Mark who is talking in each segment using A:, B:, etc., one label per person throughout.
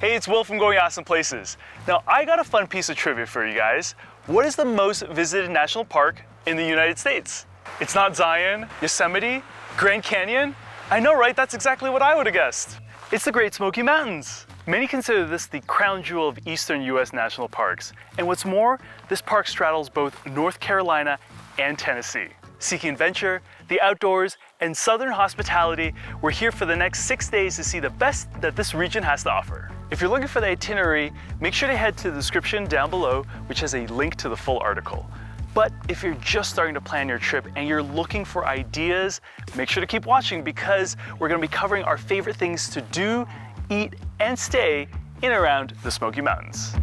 A: Hey, it's Will from Going Awesome Places. Now, I got a fun piece of trivia for you guys. What is the most visited national park in the United States? It's not Zion, Yosemite, Grand Canyon? I know, right? That's exactly what I would have guessed. It's the Great Smoky Mountains. Many consider this the crown jewel of eastern US national parks. And what's more, this park straddles both North Carolina and Tennessee. Seeking adventure, the outdoors, and southern hospitality, we're here for the next 6 days to see the best that this region has to offer. If you're looking for the itinerary, make sure to head to the description down below, which has a link to the full article. But if you're just starting to plan your trip and you're looking for ideas, make sure to keep watching because we're going to be covering our favorite things to do, eat, and stay in and around the Smoky Mountains.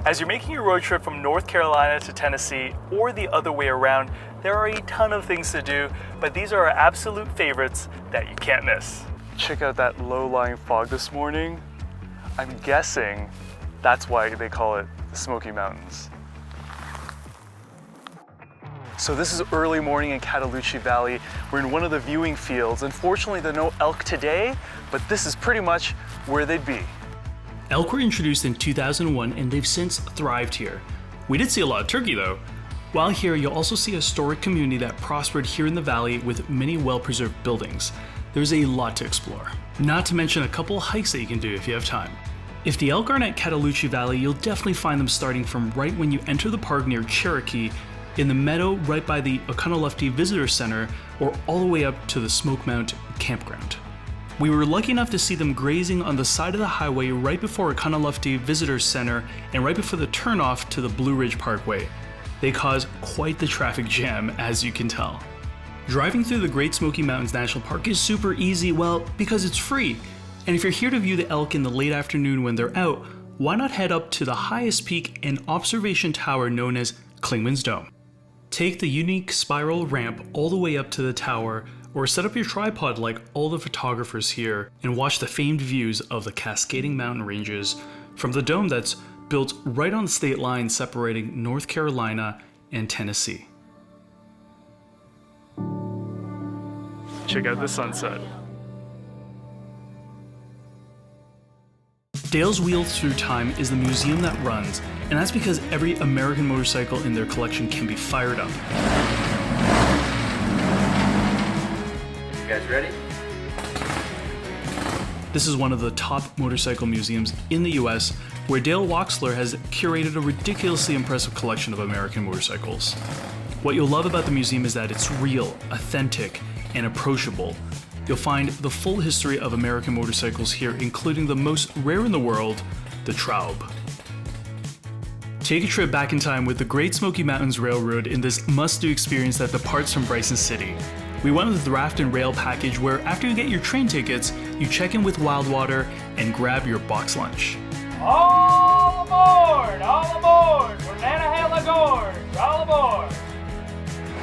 A: As you're making your road trip from North Carolina to Tennessee or the other way around, there are a ton of things to do, but these are our absolute favorites that you can't miss. Check out that low-lying fog this morning. I'm guessing that's why they call it the Smoky Mountains. So this is early morning in Cataloochee Valley. We're in one of the viewing fields. Unfortunately, there are no elk today, but this is pretty much where they'd be.
B: Elk were introduced in 2001 and they've since thrived here. We did see a lot of turkey though. While here, you'll also see a historic community that prospered here in the valley with many well-preserved buildings. There's a lot to explore. Not to mention a couple hikes that you can do if you have time. If the elk aren't at Cataloochee Valley, you'll definitely find them starting from right when you enter the park near Cherokee, in the meadow right by the Anakeesta Visitor Center, or all the way up to the Smoke Mount Campground. We were lucky enough to see them grazing on the side of the highway right before Anakeesta Visitor Center and right before the turnoff to the Blue Ridge Parkway. They cause quite the traffic jam, as you can tell. Driving through the Great Smoky Mountains National Park is super easy, well, because it's free. And if you're here to view the elk in the late afternoon when they're out, why not head up to the highest peak and observation tower known as Clingmans Dome. Take the unique spiral ramp all the way up to the tower, or set up your tripod like all the photographers here and watch the famed views of the cascading mountain ranges from the dome that's built right on the state line separating North Carolina and Tennessee.
A: Check out the sunset.
B: Dale's Wheels Through Time is the museum that runs, and that's because every American motorcycle in their collection can be fired up.
C: You guys ready?
B: This is one of the top motorcycle museums in the US, where Dale Waxler has curated a ridiculously impressive collection of American motorcycles. What you'll love about the museum is that it's real, authentic, and approachable. You'll find the full history of American motorcycles here, including the most rare in the world, the Traub. Take a trip back in time with the Great Smoky Mountains Railroad in this must-do experience that departs from Bryson City. We went with the Raft and Rail package where after you get your train tickets, you check in with Wildwater and grab your box lunch.
D: All aboard! All aboard! We're Nantahala Gorge! All aboard!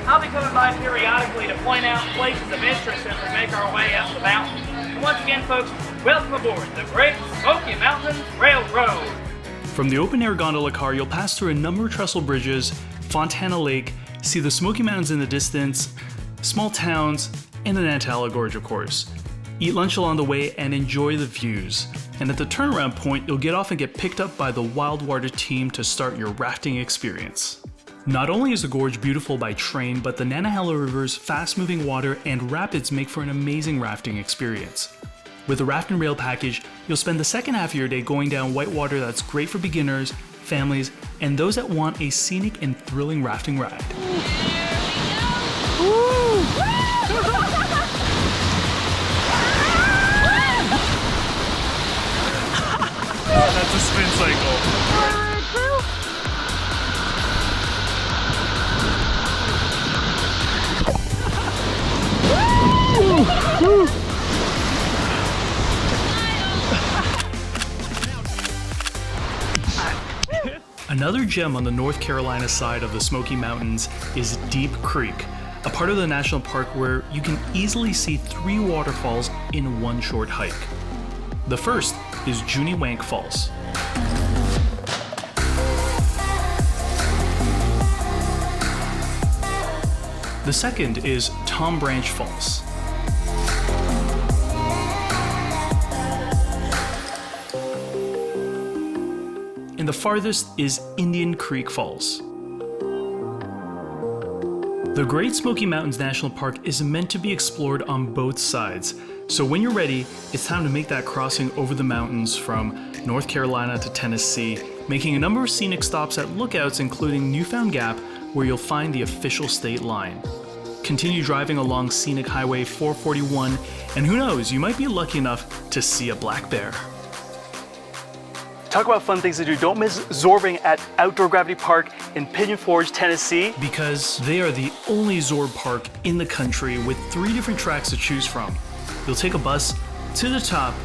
D: I'll be coming by periodically to point out places of interest as we make our way up the mountain. And once again, folks, welcome aboard the Great Smoky Mountains Railroad.
B: From the open-air gondola car, you'll pass through a number of trestle bridges, Fontana Lake, see the Smoky Mountains in the distance, small towns, and the Nantahala Gorge, of course. Eat lunch along the way and enjoy the views. And at the turnaround point, you'll get off and get picked up by the Wildwater team to start your rafting experience. Not only is the gorge beautiful by train, but the Nantahala River's fast-moving water and rapids make for an amazing rafting experience. With the Raft and Rail package, you'll spend the second half of your day going down whitewater that's great for beginners, families, and those that want a scenic and thrilling rafting ride.
A: That's a spin cycle.
B: Another gem on the North Carolina side of the Smoky Mountains is Deep Creek, a part of the national park where you can easily see 3 waterfalls in one short hike. The first is Junie Wank Falls. The second is Tom Branch Falls. and the farthest is Indian Creek Falls. The Great Smoky Mountains National Park is meant to be explored on both sides, so when you're ready, it's time to make that crossing over the mountains from North Carolina to Tennessee, making a number of scenic stops at lookouts including Newfound Gap, where you'll find the official state line. Continue driving along scenic Highway 441, and who knows, you might be lucky enough to see a black bear.
A: Talk about fun things to do. Don't miss Zorbing at Outdoor Gravity Park in Pigeon Forge, Tennessee.
B: Because they are the only Zorb park in the country with 3 different tracks to choose from. You'll take a bus to the top,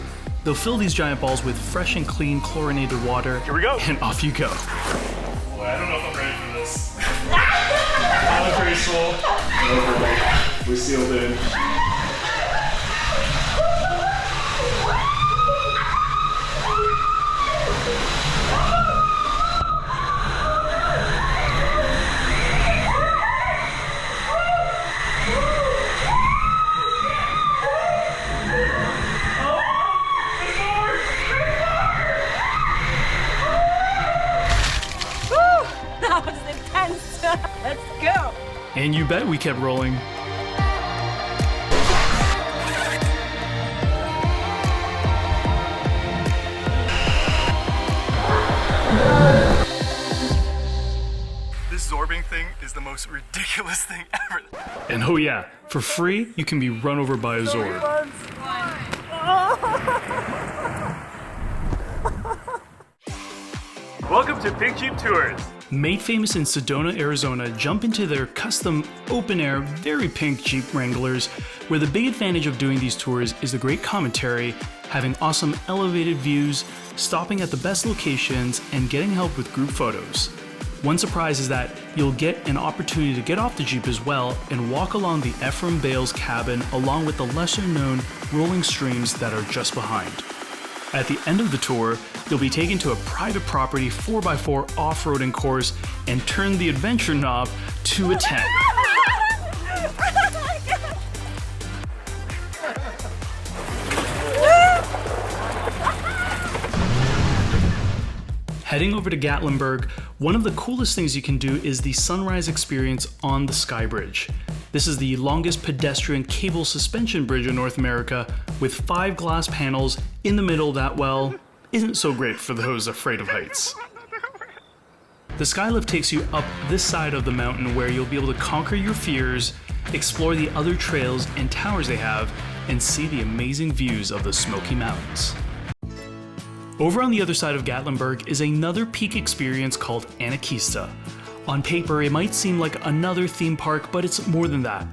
B: they'll fill these giant balls with fresh and clean chlorinated water.
A: Here we go.
B: And off you go.
A: Boy, I don't know if I'm ready for this. That was pretty cool. We're sealed in.
E: That was intense. Let's go.
B: And you bet we kept rolling.
A: This Zorbing thing is the most ridiculous thing ever.
B: And oh yeah, for free, you can be run over by a Zorb.
A: Welcome to Big Jeep Tours.
B: Made famous in Sedona, Arizona, jump into their custom open-air, very pink Jeep Wranglers, where the big advantage of doing these tours is the great commentary, having awesome elevated views, stopping at the best locations, and getting help with group photos. One surprise is that you'll get an opportunity to get off the Jeep as well and walk along the Ephraim Bales cabin along with the lesser-known rolling streams that are just behind. At the end of the tour, you'll be taken to a private property 4x4 off-roading course and turn the adventure knob to a 10. Heading over to Gatlinburg, one of the coolest things you can do is the sunrise experience on the SkyBridge. This is the longest pedestrian cable suspension bridge in North America, with 5 glass panels in the middle that, well, isn't so great for those afraid of heights. The SkyLift takes you up this side of the mountain where you'll be able to conquer your fears, explore the other trails and towers they have, and see the amazing views of the Smoky Mountains. Over on the other side of Gatlinburg is another peak experience called Anakeesta. On paper, it might seem like another theme park, but it's more than that.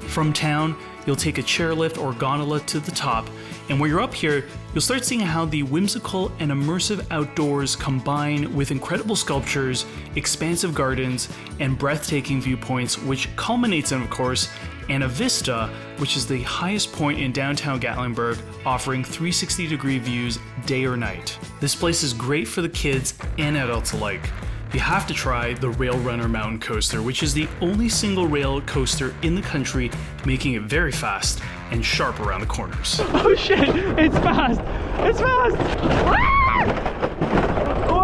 B: From town, you'll take a chairlift or gondola to the top, and when you're up here, you'll start seeing how the whimsical and immersive outdoors combine with incredible sculptures, expansive gardens, and breathtaking viewpoints, which culminates in, of course, Anakeesta, which is the highest point in downtown Gatlinburg, offering 360-degree views day or night. This place is great for the kids and adults alike. You have to try the Rail Runner Mountain Coaster, which is the only single rail coaster in the country, making it very fast and sharp around the corners.
A: Oh shit, it's fast! It's fast! Whoa!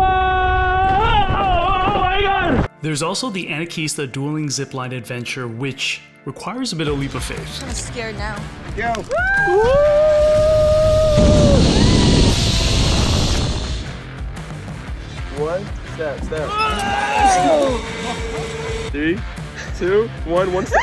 A: Oh my god!
B: There's also the Anakeesta dueling zipline adventure, which requires a bit of leap of faith.
E: I'm scared now.
C: Go. One step.
A: 3, 2, 1, one step.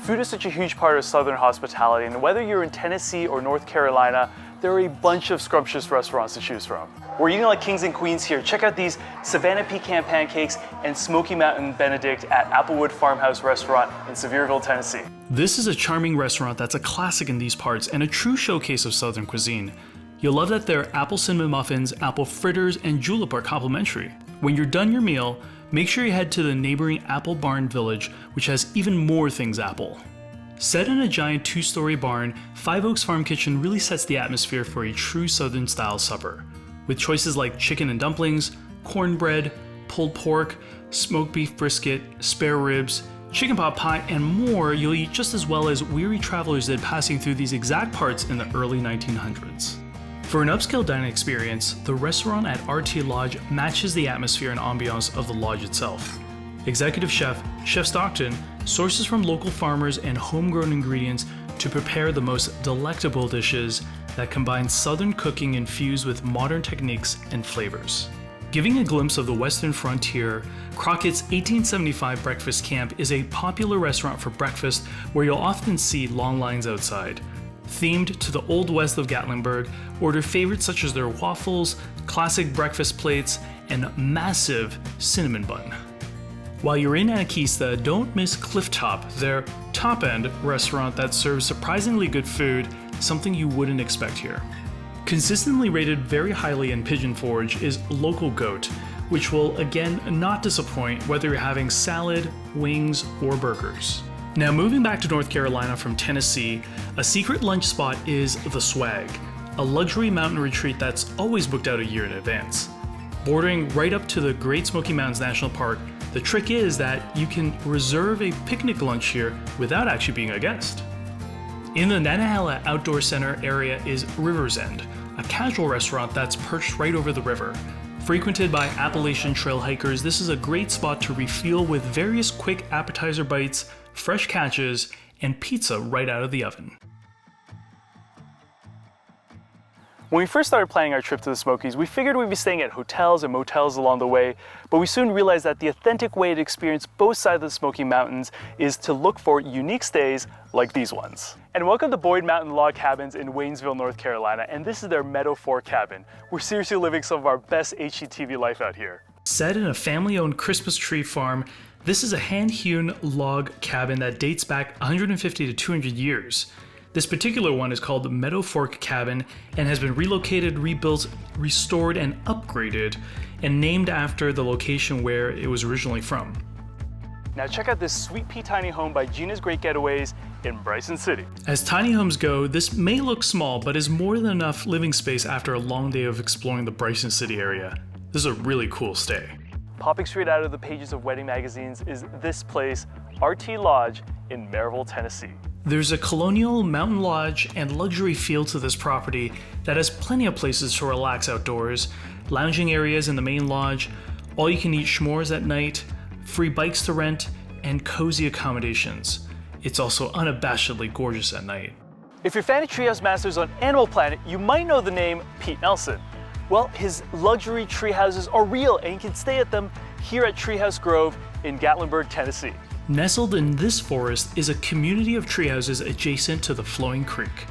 A: Food is such a huge part of Southern hospitality, and whether you're in Tennessee or North Carolina, there are a bunch of scrumptious restaurants to choose from. We're eating like kings and queens here. Check out these Savannah pecan pancakes and Smoky Mountain Benedict at Applewood Farmhouse restaurant in Sevierville, Tennessee.
B: This is a charming restaurant that's a classic in these parts and a true showcase of Southern cuisine. You'll love that their apple cinnamon muffins, apple fritters, and julep are complimentary. When you're done your meal, make sure you head to the neighboring Apple Barn Village, which has even more things apple. Set in a giant 2-story barn, Five Oaks Farm Kitchen really sets the atmosphere for a true Southern style supper. With choices like chicken and dumplings, cornbread, pulled pork, smoked beef brisket, spare ribs, chicken pot pie, and more you'll eat just as well as weary travelers did passing through these exact parts in the early 1900s. For an upscale dining experience, the restaurant at RT Lodge matches the atmosphere and ambiance of the lodge itself. Executive Chef, Chef Stockton, sources from local farmers and homegrown ingredients to prepare the most delectable dishes that combine southern cooking infused with modern techniques and flavors. Giving a glimpse of the western frontier, Crocket's 1875 Breakfast Camp is a popular restaurant for breakfast where you'll often see long lines outside. Themed to the Old West of Gatlinburg, order favorites such as their waffles, classic breakfast plates, and massive cinnamon bun. While you're in Anakeesta, don't miss Clifftop, their top-end restaurant that serves surprisingly good food, something you wouldn't expect here. Consistently rated very highly in Pigeon Forge is Local Goat, which will again not disappoint whether you're having salad, wings, or burgers. Now moving back to North Carolina from Tennessee, a secret lunch spot is The Swag, a luxury mountain retreat that's always booked out a year in advance. Bordering right up to the Great Smoky Mountains National Park, the trick is that you can reserve a picnic lunch here without actually being a guest. In the Nantahala Outdoor Center area is River's End, a casual restaurant that's perched right over the river. Frequented by Appalachian trail hikers, this is a great spot to refuel with various quick appetizer bites, fresh catches, and pizza right out of the oven.
A: When we first started planning our trip to the Smokies, we figured we'd be staying at hotels and motels along the way, but we soon realized that the authentic way to experience both sides of the Smoky Mountains is to look for unique stays like these ones. And welcome to Boyd Mountain Log Cabins in Waynesville, North Carolina, and this is their Meadow 4 cabin. We're seriously living some of our best HGTV life out here.
B: Set in a family-owned Christmas tree farm, this is a hand-hewn log cabin that dates back 150 to 200 years. This particular one is called the Meadow Fork Cabin and has been relocated, rebuilt, restored, and upgraded, and named after the location where it was originally from.
A: Now check out this sweet pea tiny home by Gina's Great Getaways in Bryson City.
B: As tiny homes go, this may look small, but is more than enough living space after a long day of exploring the Bryson City area. This is a really cool stay.
A: Popping straight out of the pages of wedding magazines is this place, RT Lodge in Maryville, Tennessee.
B: There's a colonial mountain lodge and luxury feel to this property that has plenty of places to relax outdoors, lounging areas in the main lodge, all-you-can-eat s'mores at night, free bikes to rent, and cozy accommodations. It's also unabashedly gorgeous at night.
A: If you're a fan of Treehouse Masters on Animal Planet, you might know the name Pete Nelson. Well, his luxury tree houses are real and you can stay at them here at Treehouse Grove in Gatlinburg, Tennessee.
B: Nestled in this forest is a community of treehouses adjacent to the flowing creek.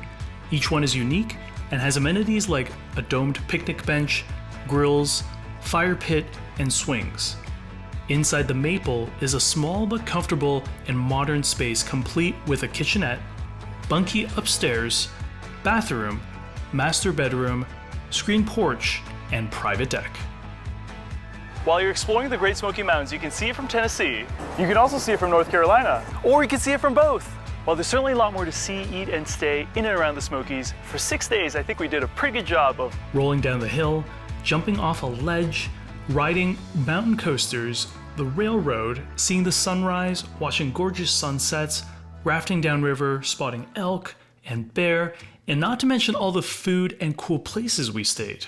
B: Each one is unique and has amenities like a domed picnic bench, grills, fire pit, and swings. Inside the maple is a small but comfortable and modern space complete with a kitchenette, bunkie upstairs, bathroom, master bedroom, screen porch, and private deck.
A: While you're exploring the Great Smoky Mountains, you can see it from Tennessee. You can also see it from North Carolina, or you can see it from both. While there's certainly a lot more to see, eat, and stay in and around the Smokies, for 6 days, I think we did a pretty good job of
B: rolling down the hill, jumping off a ledge, riding mountain coasters, the railroad, seeing the sunrise, watching gorgeous sunsets, rafting downriver, spotting elk and bear, and not to mention all the food and cool places we stayed.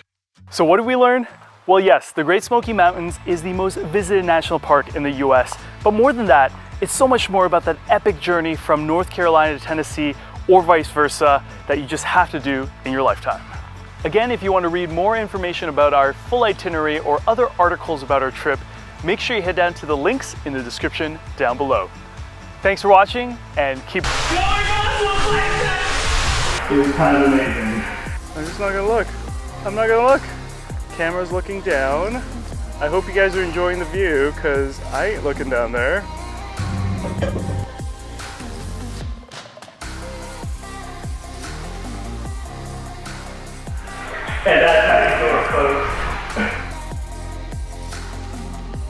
A: So what did we learn? Well, yes, the Great Smoky Mountains is the most visited national park in the US, but more than that, it's so much more about that epic journey from North Carolina to Tennessee or vice versa that you just have to do in your lifetime. Again, if you want to read more information about our full itinerary or other articles about our trip, make sure you head down to the links in the description down below. Thanks for watching and keep... It was kind of amazing. I'm just not gonna look. I'm not gonna look. Camera's looking down. I hope you guys are enjoying the view because I ain't looking down there.